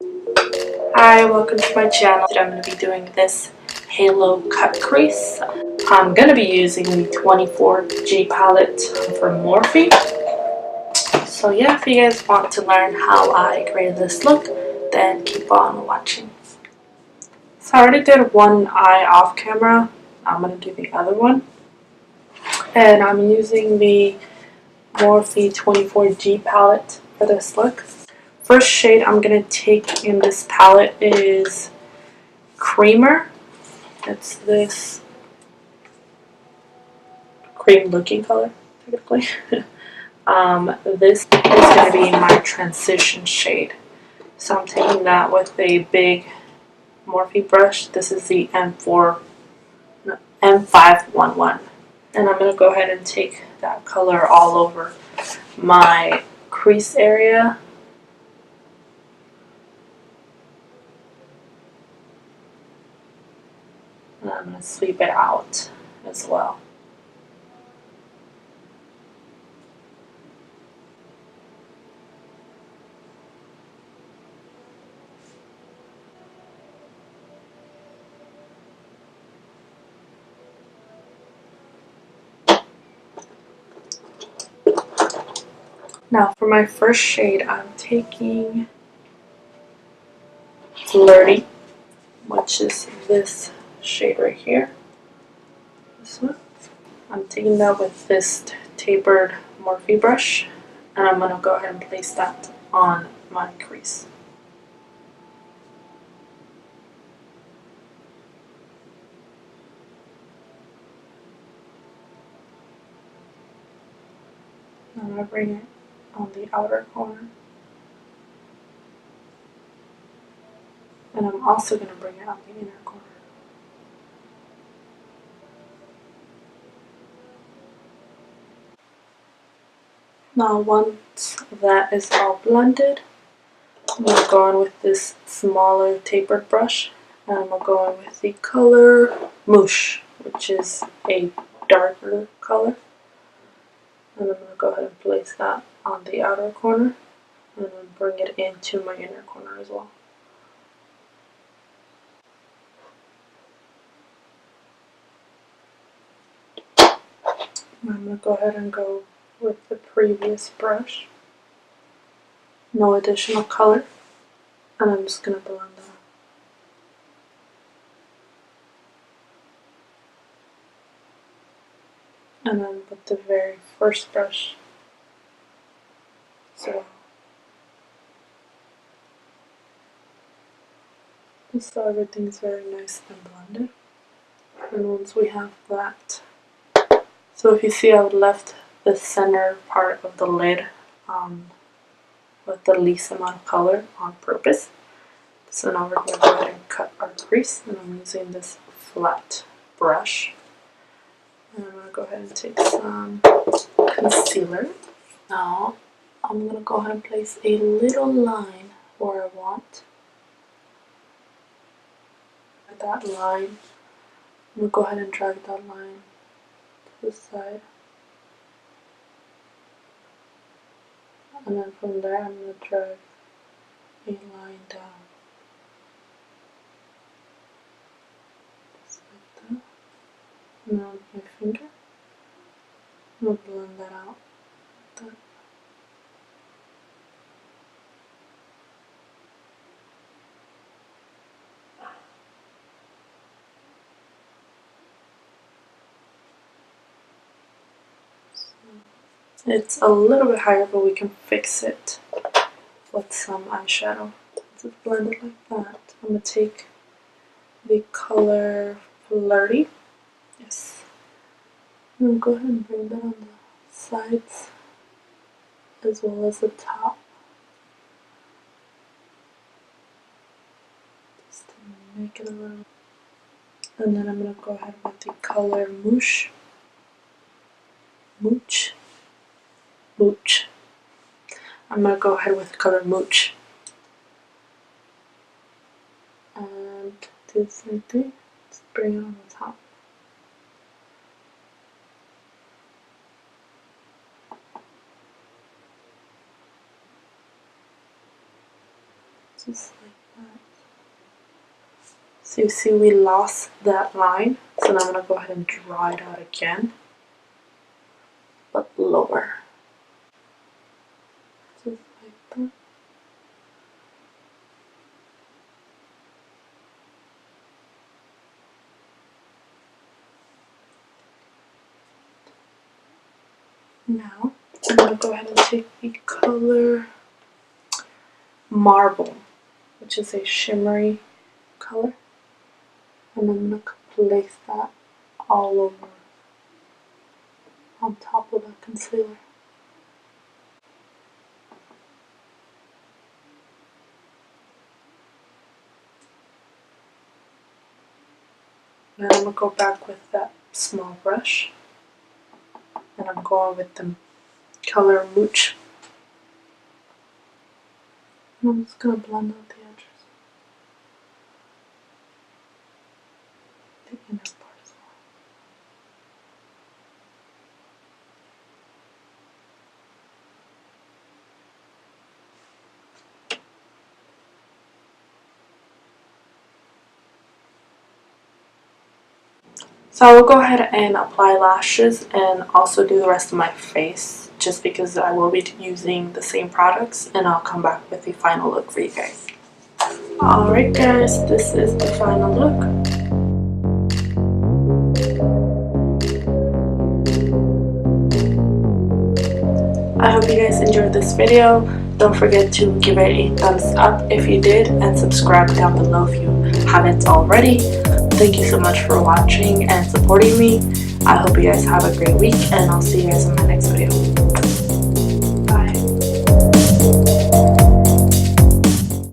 Hi, welcome to my channel. Today I'm going to be doing this Halo Cut Crease. I'm going to be using the 24G palette from Morphe. So yeah, if you guys want to learn how I created this look, then keep on watching. So I already did one eye off camera. I'm going to do the other one. And I'm using the Morphe 24G palette for this look. First shade I'm going to take in this palette is Creamer. It's this cream looking color, technically. This is going to be my transition shade. So I'm taking that with a big Morphe brush. This is the M511. And I'm going to go ahead and take that color all over my crease area. And I'm going to sweep it out as well. Now for my first shade, I'm taking Flirty, which is this shade right here. This one. I'm taking that with this tapered Morphe brush, and I'm going to go ahead and place that on my crease. I'm going to bring it on the outer corner. And I'm also going to bring it on the inner corner. Now once that is all blended, I'm going to go in with this smaller tapered brush, and I'm going to go in with the color Mouche, which is a darker color. And I'm going to go ahead and place that on the outer corner, and then bring it into my inner corner as well. I'm going to go ahead and go with the previous brush. No additional color. And I'm just going to blend that. And then with the very first brush. So everything's very nice and blended. And once we have that, so if you see, I've left the center part of the lid with the least amount of color on purpose. So now we're going to go ahead and cut our crease, and I'm using this flat brush. And I'm going to go ahead and take some concealer. Now I'm going to go ahead and place a little line where I want. That line, I'm going to go ahead and drag that line to the side. And then from there I'm going to drag a line down. Just like that. And now with my finger, I'm going to blend that out. Like that. It's a little bit higher, but we can fix it with some eyeshadow. Just blend it like that. I'm going to take the color Flirty. Yes. I'm going to go ahead and bring that on the sides as well as the top. Just to make it a little. And then I'm going to go ahead with the color Mouche. Mooch. Mooch. I'm going to go ahead with the color Mooch. And do the same thing. Just bring it on the top. Just like So you see we lost that line. So now I'm going to go ahead and draw it out again, but lower. Just like that. Now I'm going to go ahead and take the color Marble, which is a shimmery color, and I'm going to place that all over on top of the concealer. Then I'm going to go back with that small brush, and I'm going with the color Mooch. And I'm just going to blend out the edges. The inner part as well. So I will go ahead and apply lashes and also do the rest of my face, just because I will be using the same products, and I'll come back with the final look for you guys. Alright guys, this is the final look. I hope you guys enjoyed this video. Don't forget to give it a thumbs up if you did, and subscribe down below if you haven't already. Thank you so much for watching and supporting me. I hope you guys have a great week, and I'll see you guys in my next video.